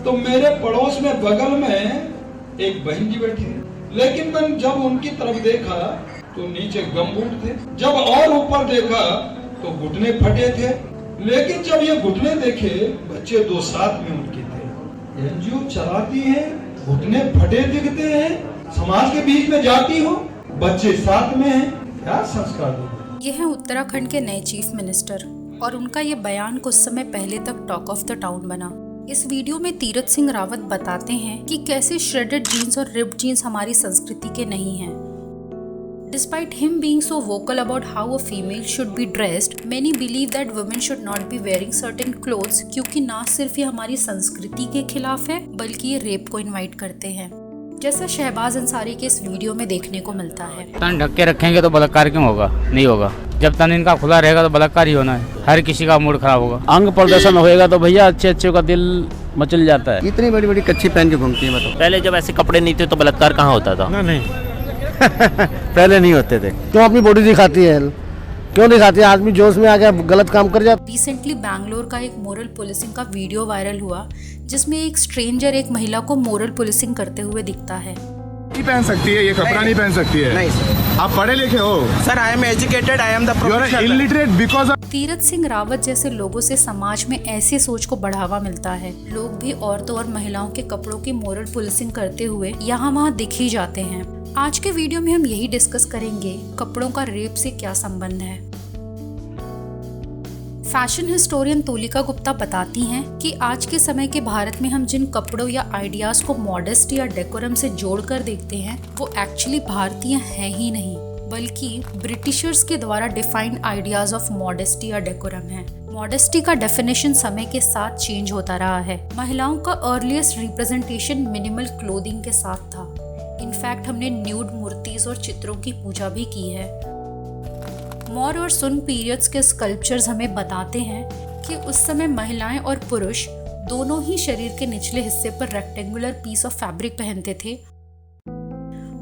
तो मेरे पड़ोस में बगल में एक बहन जी बैठी थी, लेकिन मैंने जब उनकी तरफ देखा तो नीचे गमबूट थे, जब और ऊपर देखा तो घुटने फटे थे, लेकिन जब ये घुटने देखे बच्चे दो साथ में उनके थे। एनजीओ चलाती है, घुटने फटे दिखते हैं, समाज के बीच में जाती हो, बच्चे साथ में हैं, क्या संस्कार दो। ये है उत्तराखंड के नए चीफ मिनिस्टर और उनका ये बयान कुछ समय पहले तक टॉक ऑफ द टाउन बना। इस वीडियो में तीरथ सिंह रावत बताते हैं कि कैसे श्रेडेड जीन्स और रिप्ड जीन्स हमारी संस्कृति के नहीं हैं। Despite him being so vocal about how a female should be dressed, many believe that women should not be wearing certain clothes क्योंकि ना सिर्फ ये हमारी संस्कृति के खिलाफ है बल्कि ये रेप को इनवाइट करते हैं, जैसा शहबाज अंसारी के इस वीडियो में देखने को मिलता है। तन ढक के रखेंगे तो बलात्कार क्यों होगा? नहीं होगा। जब तन इनका खुला रहेगा तो बलात्कार ही होना है। हर किसी का मूड खराब होगा। अंग प्रदर्शन होएगा तो भैया अच्छे का दिल मचल जाता है। इतनी बड़ी बड़ी कच्ची पहन के घूमती है। मतलब पहले जब ऐसे कपड़े नहीं थे तो बलात्कार कहाँ होता था? नहीं पहले नहीं होते थे। क्यों अपनी बॉडी दिखाती है? क्यों दिखाती है? आदमी जोश में आ गया गलत काम कर जाता। रिसेंटली बैंगलोर का एक मोरल पुलिसिंग का वीडियो वायरल हुआ जिसमें एक स्ट्रेंजर एक महिला को मोरल पुलिसिंग करते हुए दिखता है। नहीं पहन सकती है, ये कपड़ा नहीं पहन सकती है। नहीं सर, आप पढ़े लिखे हो sir. I am educated, I am the professional. You are illiterate because Tirath Singh Rawat जैसे लोगों से समाज में ऐसे सोच को बढ़ावा मिलता है। लोग भी औरतों और महिलाओं के कपड़ों की मोरल पुलिसिंग करते हुए यहाँ वहाँ दिख ही जाते हैं। आज के वीडियो में हम यही डिस्कस करेंगे, कपड़ों का रेप से क्या संबंध है। फैशन हिस्टोरियन तोलिका गुप्ता बताती हैं कि आज के समय के भारत में हम जिन कपड़ों या आइडियाज को मॉडेस्टी या डेकोरम से जोड़कर देखते हैं वो एक्चुअली भारतीय हैं ही नहीं, बल्कि ब्रिटिशर्स के द्वारा डिफाइंड आइडियाज ऑफ मॉडेस्टी या डेकोरम है। मॉडेस्टी का डेफिनेशन समय के साथ चेंज होता रहा है। महिलाओं का अर्लीस्ट रिप्रेजेंटेशन मिनिमल क्लोथिंग के साथ था। इनफैक्ट हमने न्यूड मूर्तिज और चित्रों की पूजा भी की है। मौर और सुन पीरियड्स के स्कल्पचर्स हमें बताते हैं कि उस समय महिलाएं और पुरुष दोनों ही शरीर के निचले हिस्से पर रेक्टेंगुलर पीस ऑफ फैब्रिक पहनते थे।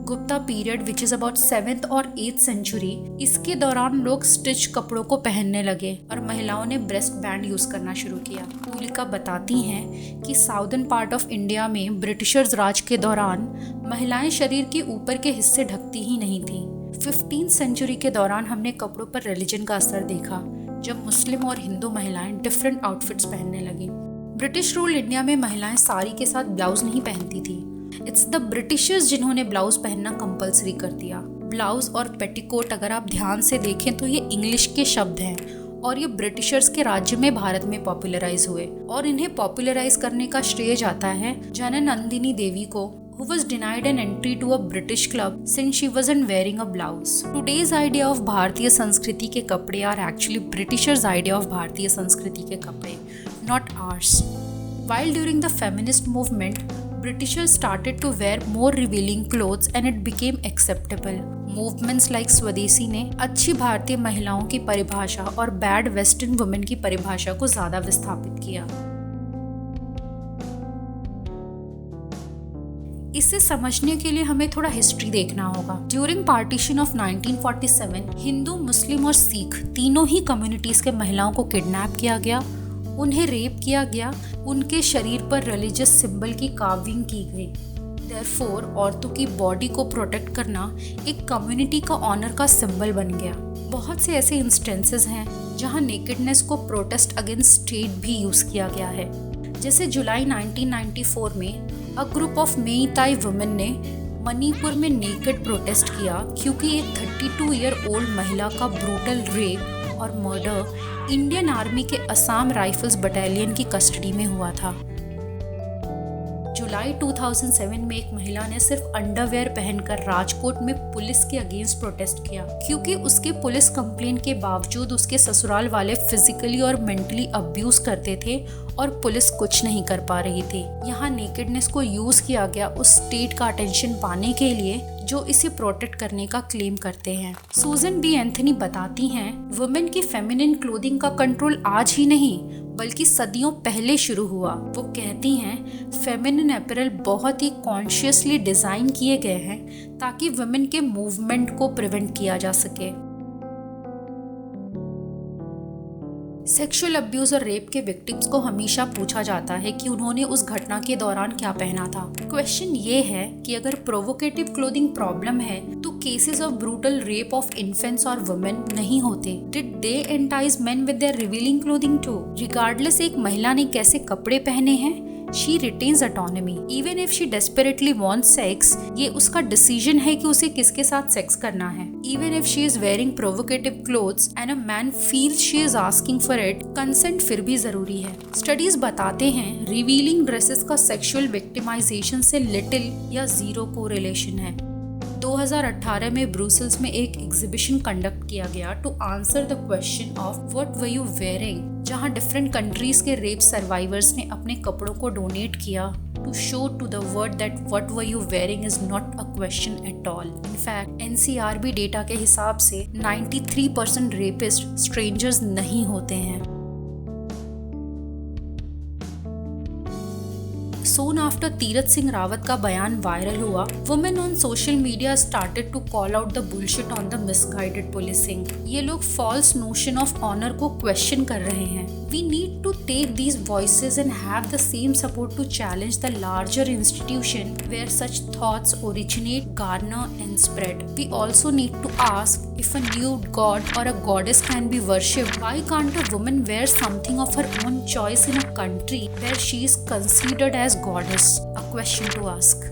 Gupta period which is about 7th और 8th सेंचुरी, इसके दौरान लोग स्टिच कपड़ों को पहनने लगे और महिलाओं ने ब्रेस्ट बैंड यूज करना शुरू किया। तोलिका बताती हैं कि साउदर्न पार्ट ऑफ इंडिया में ब्रिटिशर्स राज के दौरान महिलाएं शरीर के ऊपर के हिस्से ढकती ही नहीं थी। 15th सेंचुरी के दौरान हमने कपड़ों पर रिलीजन का असर देखा, जब मुस्लिम और हिंदू महिलाएं डिफरेंट आउटफिट्स पहनने लगी। ब्रिटिश रूल इंडिया में महिलाएं साड़ी के साथ ब्लाउज नहीं पहनती थी। इट्स द ब्रिटिशर्स जिन्होंने ब्लाउज पहनना कंपलसरी कर दिया। ब्लाउज और पेटीकोट अगर आप ध्यान से देखें तो ये इंग्लिश के शब्द हैं और ये ब्रिटिशर्स के राज्य में भारत में पॉपुलराइज हुए और इन्हें पॉपुलराइज करने का श्रेय जाता है जननंदिनी देवी को, who was denied an entry to a British club since she wasn't wearing a blouse. Today's idea of भारतीय संस्कृति के कपड़े are actually Britishers' idea of भारतीय संस्कृति के कपड़े, not ours. While during the feminist movement, Britishers started to wear more revealing clothes and it became acceptable. Movements like स्वदेशी ने अच्छी भारतीय महिलाओं की परिभाषा और बैड वेस्टर्न वुमेन की परिभाषा को ज्यादा विस्थापित किया। इसे समझने के लिए हमें थोड़ा हिस्ट्री देखना होगा। ड्यूरिंग पार्टीशन ऑफ 1947 हिंदू, मुस्लिम और सिख तीनों ही कम्युनिटीज के महिलाओं को किडनैप किया गया, उन्हें रेप किया गया, उनके शरीर पर रिलीजियस सिंबल की कार्विंग की गई। देयरफॉर औरतों की बॉडी को प्रोटेक्ट करना एक कम्युनिटी का ऑनर का सिंबल बन गया। बहुत से ऐसे इंस्टेंसेस हैं जहां नेकेडनेस को प्रोटेस्ट अगेंस्ट स्टेट भी यूज किया गया है। जैसे जुलाई 1994 में अ ग्रुप ऑफ मेईताई वुमेन ने मणिपुर में नेकेड प्रोटेस्ट किया क्योंकि एक 32 ईयर ओल्ड महिला का ब्रूटल रेप और मर्डर इंडियन आर्मी के असम राइफल्स बटालियन की कस्टडी में हुआ था। जुलाई 2007 में एक महिला ने सिर्फ अंडरवेयर पहनकर राजकोट में पुलिस के अगेंस्ट प्रोटेस्ट किया क्योंकि उसके पुलिस कंप्लेंट के बावजूद उसके ससुराल वाले फिजिकली और मेंटली अब्यूज करते थे और पुलिस कुछ नहीं कर पा रही थी। यहाँ नेकेडनेस को यूज किया गया उस स्टेट का अटेंशन पाने के लिए जो इसे प्रोटेक्ट करने का क्लेम करते हैं। सूजन बी एंथनी बताती हैं, वुमेन की फेमिनिन क्लोथिंग का कंट्रोल आज ही नहीं बल्कि सदियों पहले शुरू हुआ। वो कहती हैं, फेमिनिन अपैरल बहुत ही कॉन्शियसली डिजाइन किए गए हैं ताकि वुमेन के मूवमेंट को प्रिवेंट किया जा सके। सेक्सुअल अब्यूज और रेप के विक्टिम्स को हमेशा पूछा जाता है कि उन्होंने उस घटना के दौरान क्या पहना था। क्वेश्चन ये है कि अगर प्रोवोकेटिव क्लोथिंग प्रॉब्लम है तो cases of brutal rape of infants और वुमेन नहीं होते। Did they entice men with their revealing clothing too? Regardless एक महिला ने कैसे कपड़े पहने हैं, she retains autonomy. Even if she desperately wants sex, ये उसका डिसीजन है कि उसे किसके साथ सेक्स करना है। Even if she is wearing provocative clothes and a man feels she is asking for it, consent फिर भी जरूरी है। स्टडीज बताते हैं रिवीलिंग ड्रेसेस का सेक्सुअल विक्टिमाइजेशन से लिटिल या जीरो कोरिलेशन है। 2018 में ब्रुसेल्स में एक एग्जीबिशन कंडक्ट किया गया to answer the question of what were you wearing, जहां डिफरेंट कंट्रीज के रेप सर्वाइवर्स ने अपने कपड़ों को डोनेट किया to show to the world that what were you wearing is not a question at all. In fact NCRB data के हिसाब से 93% रेपिस्ट स्ट्रेंजर्स नहीं होते हैं। सोन आफ्टर तीरथ सिंह रावत का बयान वायरल हुआ, women on social media started to call out the bullshit on the misguided policing. ये लोग फॉल्स नोशन ऑफ ऑनर को क्वेश्चन कर रहे हैं। We need to take these voices and have the same support to challenge the larger institution where such thoughts originate, garner and spread. We also need to ask if a nude god or a goddess can be worshipped, why can't a woman wear something of her own choice in a country where she is considered as goddess? A question to ask.